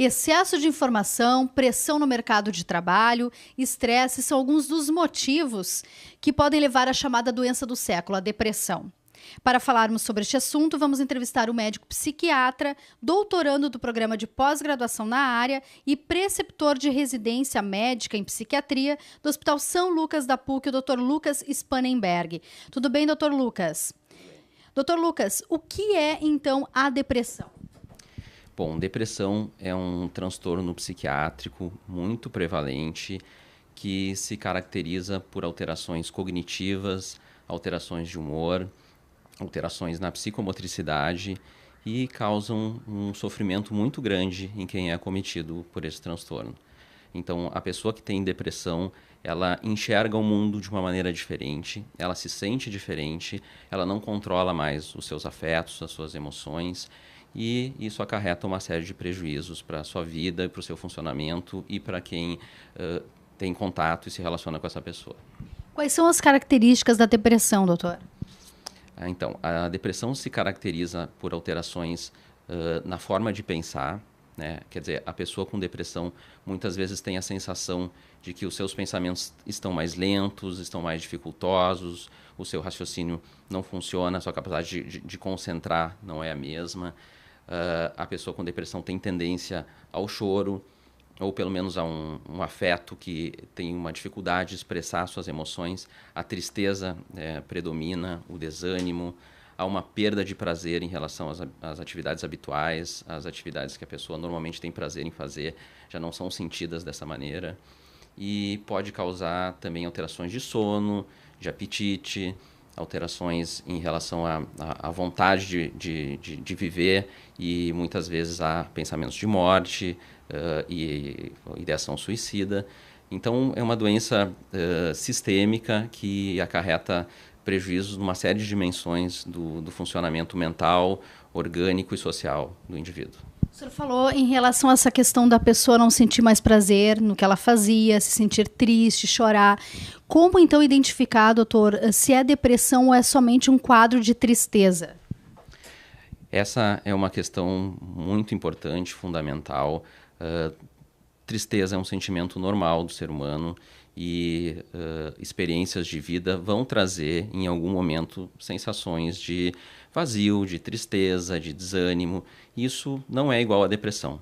Excesso de informação, pressão no mercado de trabalho, estresse são alguns dos motivos que podem levar à chamada doença do século, a depressão. Para falarmos sobre este assunto, vamos entrevistar o médico psiquiatra, doutorando do programa de pós-graduação na área e preceptor de residência médica em psiquiatria do Hospital São Lucas da PUC, o Dr. Lucas Spanenberg. Tudo bem, Dr. Lucas? Dr. Lucas, o que é, então, a depressão? Bom, depressão é um transtorno psiquiátrico muito prevalente que se caracteriza por alterações cognitivas, alterações de humor, alterações na psicomotricidade e causam um sofrimento muito grande em quem é acometido por esse transtorno. Então, a pessoa que tem depressão, ela enxerga o mundo de uma maneira diferente, ela se sente diferente, ela não controla mais os seus afetos, as suas emoções, e isso acarreta uma série de prejuízos para a sua vida, para o seu funcionamento e para quem tem contato e se relaciona com essa pessoa. Quais são as características da depressão, doutor? Então, a depressão se caracteriza por alterações na forma de pensar, né? Quer dizer, a pessoa com depressão muitas vezes tem a sensação de que os seus pensamentos estão mais lentos, estão mais dificultosos, o seu raciocínio não funciona, a sua capacidade de concentrar não é a mesma. A pessoa com depressão tem tendência ao choro, ou pelo menos a um afeto que tem uma dificuldade de expressar suas emoções. A tristeza predomina, o desânimo, há uma perda de prazer em relação às atividades habituais, as atividades que a pessoa normalmente tem prazer em fazer já não são sentidas dessa maneira. E pode causar também alterações de sono, de apetite, alterações em relação à vontade de viver e muitas vezes há pensamentos de morte e ideação suicida. Então, é uma doença sistêmica que acarreta prejuízos numa série de dimensões do funcionamento mental, orgânico e social do indivíduo. O senhor falou em relação a essa questão da pessoa não sentir mais prazer no que ela fazia, se sentir triste, chorar. Como, então, identificar, doutor, se é depressão ou é somente um quadro de tristeza? Essa é uma questão muito importante, fundamental. Tristeza é um sentimento normal do ser humano e experiências de vida vão trazer, em algum momento, sensações de vazio, de tristeza, de desânimo. Isso não é igual à depressão.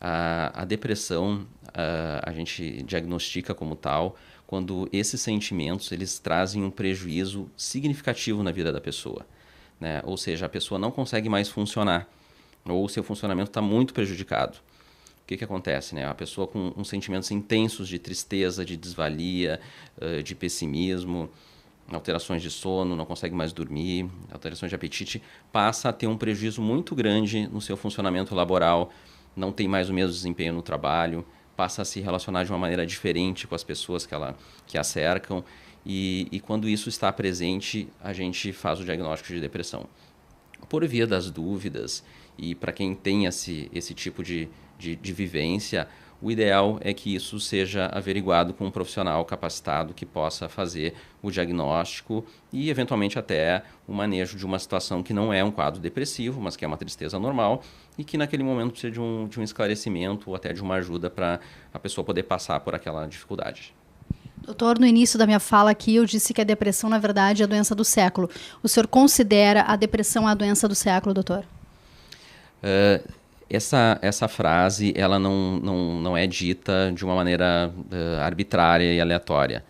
A depressão a gente diagnostica como tal quando esses sentimentos eles trazem um prejuízo significativo na vida da pessoa, né? Ou seja, a pessoa não consegue mais funcionar ou o seu funcionamento está muito prejudicado. O que acontece, né? A pessoa com sentimentos intensos de tristeza, de desvalia, de pessimismo, alterações de sono, não consegue mais dormir, alterações de apetite, passa a ter um prejuízo muito grande no seu funcionamento laboral, não tem mais o mesmo desempenho no trabalho, passa a se relacionar de uma maneira diferente com as pessoas que a cercam e quando isso está presente, a gente faz o diagnóstico de depressão. Por via das dúvidas e para quem tem esse tipo de vivência, o ideal é que isso seja averiguado com um profissional capacitado que possa fazer o diagnóstico e, eventualmente, até o manejo de uma situação que não é um quadro depressivo, mas que é uma tristeza normal e que, naquele momento, precisa de um esclarecimento ou até de uma ajuda para a pessoa poder passar por aquela dificuldade. Doutor, no início da minha fala aqui, eu disse que a depressão, na verdade, é a doença do século. O senhor considera a depressão a doença do século, doutor? Essa frase ela não é dita de uma maneira arbitrária e aleatória.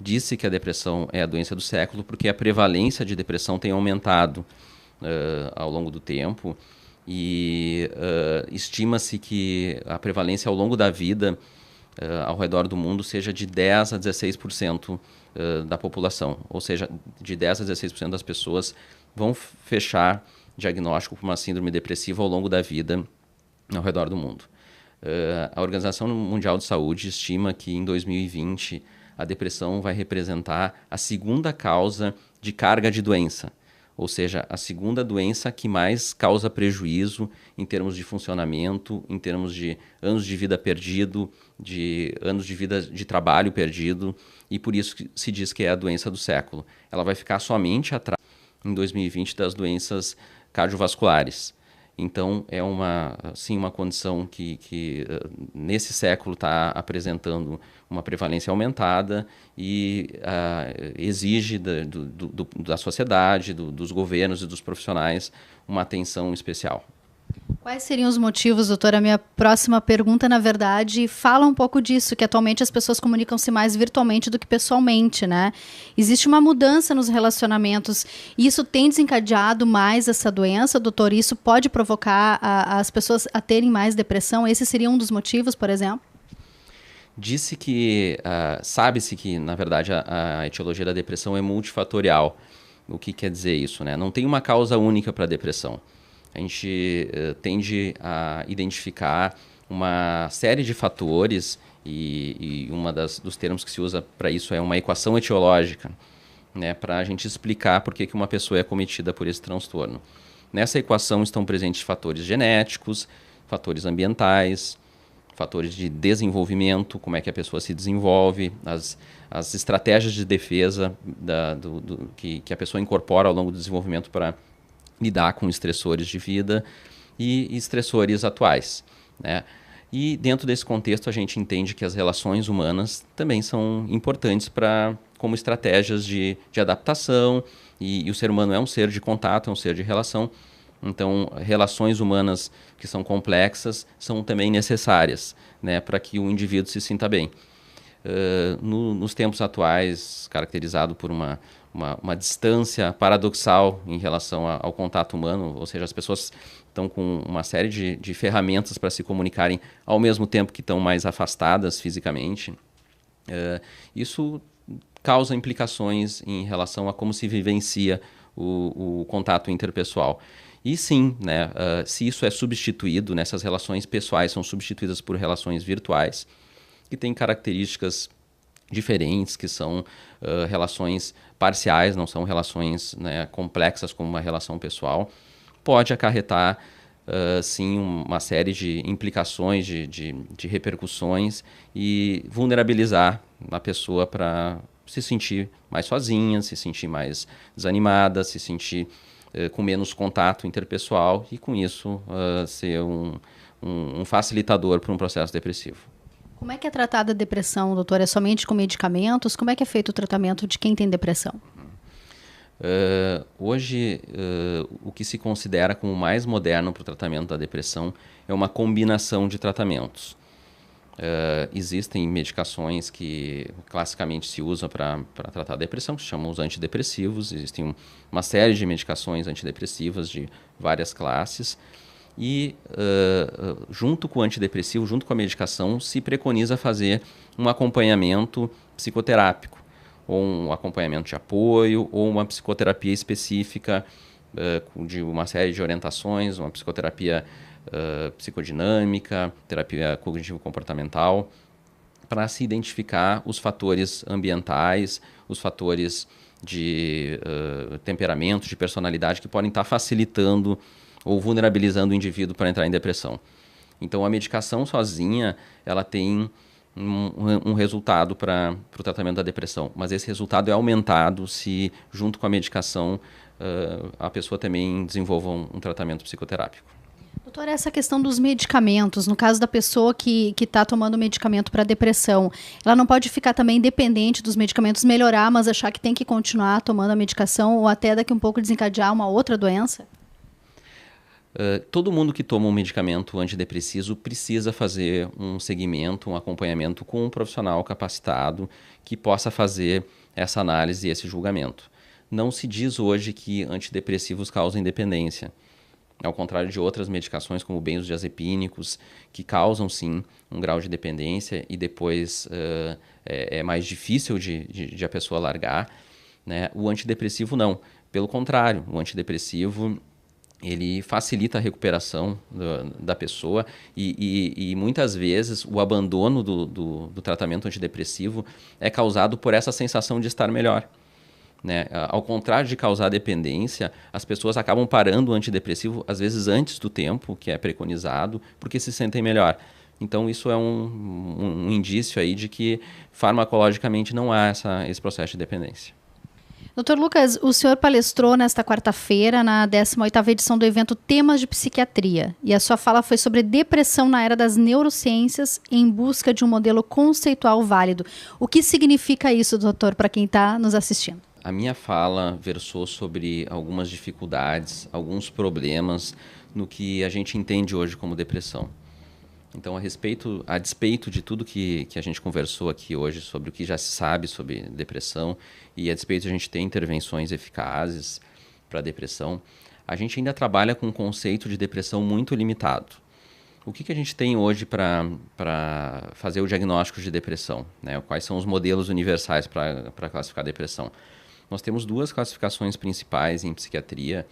Disse que a depressão é a doença do século porque a prevalência de depressão tem aumentado ao longo do tempo e estima-se que a prevalência ao longo da vida ao redor do mundo seja de 10 a 16% da população. Ou seja, de 10 a 16% das pessoas vão fechar diagnóstico por uma síndrome depressiva ao longo da vida ao redor do mundo. A Organização Mundial de Saúde estima que em 2020 a depressão vai representar a segunda causa de carga de doença, ou seja, a segunda doença que mais causa prejuízo em termos de funcionamento, em termos de anos de vida perdido, de anos de vida de trabalho perdido, e por isso que se diz que é a doença do século. Ela vai ficar somente atrás, em 2020, das doenças cardiovasculares. Então, é uma condição que nesse século está apresentando uma prevalência aumentada e exige da sociedade, dos governos e dos profissionais uma atenção especial. Quais seriam os motivos, doutora? A minha próxima pergunta, na verdade, fala um pouco disso, que atualmente as pessoas comunicam-se mais virtualmente do que pessoalmente, né? Existe uma mudança nos relacionamentos e isso tem desencadeado mais essa doença, doutor? Isso pode provocar as pessoas a terem mais depressão? Esse seria um dos motivos, por exemplo? Sabe-se que, na verdade, a etiologia da depressão é multifatorial. O que quer dizer isso, né? Não tem uma causa única para a depressão. A gente tende a identificar uma série de fatores e dos termos que se usa para isso é uma equação etiológica, né, para a gente explicar por que uma pessoa é acometida por esse transtorno. Nessa equação estão presentes fatores genéticos, fatores ambientais, fatores de desenvolvimento, como é que a pessoa se desenvolve, as estratégias de defesa que a pessoa incorpora ao longo do desenvolvimento para lidar com estressores de vida e estressores atuais, né? E dentro desse contexto a gente entende que as relações humanas também são importantes como estratégias de adaptação e o ser humano é um ser de contato, é um ser de relação. Então, relações humanas que são complexas são também necessárias, né, para que o indivíduo se sinta bem. Nos tempos atuais, caracterizado por uma distância paradoxal em relação ao contato humano, ou seja, as pessoas estão com uma série de ferramentas para se comunicarem ao mesmo tempo que estão mais afastadas fisicamente. Isso causa implicações em relação a como se vivencia o contato interpessoal. E sim, né, se isso é substituído, essas relações pessoais são substituídas por relações virtuais, que têm características diferentes, que são relações parciais, não são relações, né, complexas como uma relação pessoal, pode acarretar, sim, uma série de implicações, de repercussões e vulnerabilizar a pessoa para se sentir mais sozinha, se sentir mais desanimada, se sentir com menos contato interpessoal e, com isso, ser um facilitador para um processo depressivo. Como é que é tratada a depressão, doutor? É somente com medicamentos? Como é que é feito o tratamento de quem tem depressão? Hoje, o que se considera como mais moderno para o tratamento da depressão é uma combinação de tratamentos. Existem medicações que classicamente se usam para tratar a depressão, que se chamam os antidepressivos. Existem uma série de medicações antidepressivas de várias classes. E junto com o antidepressivo, junto com a medicação, se preconiza fazer um acompanhamento psicoterápico, ou um acompanhamento de apoio, ou uma psicoterapia específica de uma série de orientações, uma psicoterapia psicodinâmica, terapia cognitivo-comportamental, para se identificar os fatores ambientais, os fatores de temperamento, de personalidade que podem estar facilitando ou vulnerabilizando o indivíduo para entrar em depressão. Então, a medicação sozinha, ela tem um resultado para o tratamento da depressão, mas esse resultado é aumentado se, junto com a medicação, a pessoa também desenvolva um tratamento psicoterápico. Doutor, essa questão dos medicamentos, no caso da pessoa que está tomando medicamento para depressão, ela não pode ficar também dependente dos medicamentos, melhorar, mas achar que tem que continuar tomando a medicação ou até daqui um pouco desencadear uma outra doença? Todo mundo que toma um medicamento antidepressivo precisa fazer um segmento, um acompanhamento com um profissional capacitado que possa fazer essa análise e esse julgamento. Não se diz hoje que antidepressivos causam dependência. Ao contrário de outras medicações como benzodiazepínicos, que causam sim um grau de dependência e depois é mais difícil de a pessoa largar, né? O antidepressivo não. Pelo contrário, o antidepressivo ele facilita a recuperação da pessoa e muitas vezes o abandono do tratamento antidepressivo é causado por essa sensação de estar melhor, né? Ao contrário de causar dependência, as pessoas acabam parando o antidepressivo, às vezes antes do tempo que é preconizado, porque se sentem melhor. Então, isso é um indício aí de que farmacologicamente não há esse processo de dependência. Dr. Lucas, o senhor palestrou nesta quarta-feira na 18ª edição do evento Temas de Psiquiatria, e a sua fala foi sobre depressão na era das neurociências em busca de um modelo conceitual válido. O que significa isso, doutor, para quem está nos assistindo? A minha fala versou sobre algumas dificuldades, alguns problemas no que a gente entende hoje como depressão. Então, a despeito de tudo que a gente conversou aqui hoje sobre o que já se sabe sobre depressão e a despeito de a gente ter intervenções eficazes para a depressão, a gente ainda trabalha com um conceito de depressão muito limitado. O que a gente tem hoje para fazer o diagnóstico de depressão, né? Quais são os modelos universais para classificar a depressão? Nós temos duas classificações principais em psiquiatria,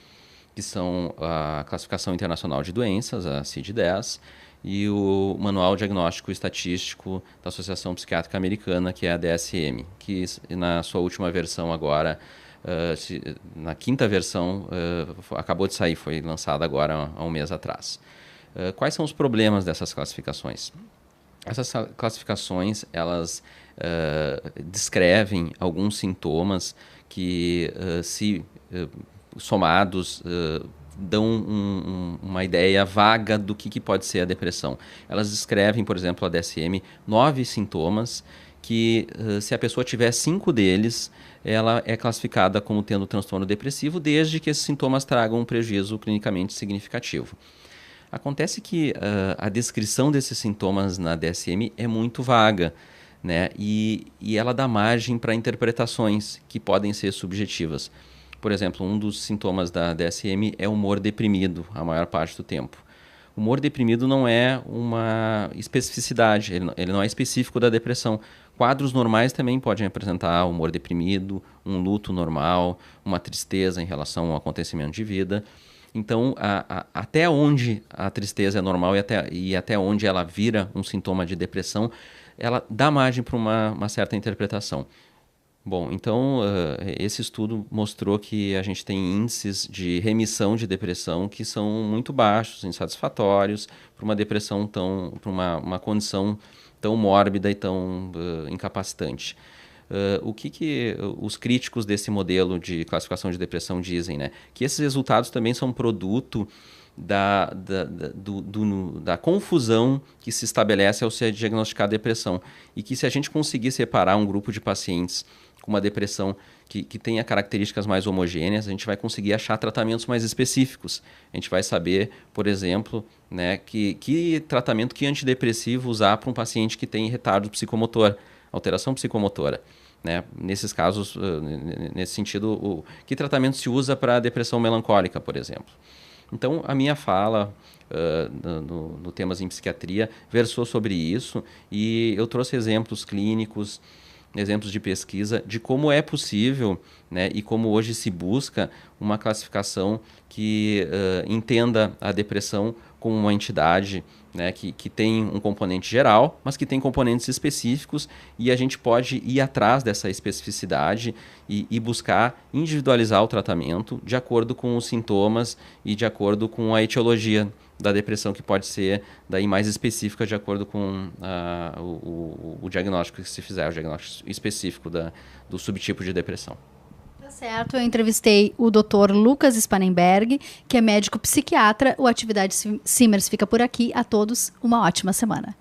que são a Classificação Internacional de Doenças, a CID-10, e o Manual Diagnóstico Estatístico da Associação Psiquiátrica Americana, que é a DSM, que na sua última versão agora, na quinta versão, acabou de sair, foi lançada agora há um mês atrás. Quais são os problemas dessas classificações? Essas classificações, elas descrevem alguns sintomas que, se somados, dão uma ideia vaga do que pode ser a depressão. Elas descrevem, por exemplo, a DSM, 9 sintomas que, se a pessoa tiver 5 deles, ela é classificada como tendo transtorno depressivo, desde que esses sintomas tragam um prejuízo clinicamente significativo. Acontece que a descrição desses sintomas na DSM é muito vaga, né? E ela dá margem para interpretações que podem ser subjetivas. Por exemplo, um dos sintomas da DSM é humor deprimido a maior parte do tempo. Humor deprimido não é uma especificidade, ele não é específico da depressão. Quadros normais também podem apresentar humor deprimido, um luto normal, uma tristeza em relação a um acontecimento de vida. Então, até onde a tristeza é normal e até onde ela vira um sintoma de depressão, ela dá margem para uma certa interpretação. Bom, então esse estudo mostrou que a gente tem índices de remissão de depressão que são muito baixos, insatisfatórios, para uma depressão para uma condição tão mórbida e tão incapacitante. O que os críticos desse modelo de classificação de depressão dizem, né? Que esses resultados também são produto da confusão que se estabelece ao se diagnosticar a depressão, e que se a gente conseguir separar um grupo de pacientes com uma depressão que tenha características mais homogêneas, a gente vai conseguir achar tratamentos mais específicos. A gente vai saber, por exemplo, né, que tratamento, que antidepressivo usar para um paciente que tem retardo psicomotor, alteração psicomotora. Né? Nesses casos, nesse sentido, que tratamento se usa para a depressão melancólica, por exemplo. Então, a minha fala no Temas em Psiquiatria versou sobre isso, e eu trouxe exemplos clínicos, exemplos de pesquisa de como é possível, né, e como hoje se busca uma classificação que entenda a depressão como uma entidade, né, que tem um componente geral, mas que tem componentes específicos, e a gente pode ir atrás dessa especificidade e buscar individualizar o tratamento de acordo com os sintomas e de acordo com a etiologia da depressão, que pode ser daí mais específica de acordo com o diagnóstico que se fizer, o diagnóstico específico do subtipo de depressão. Tá certo, eu entrevistei o Dr. Lucas Spanenberg, que é médico psiquiatra. O Atividade Simers fica por aqui. A todos, uma ótima semana.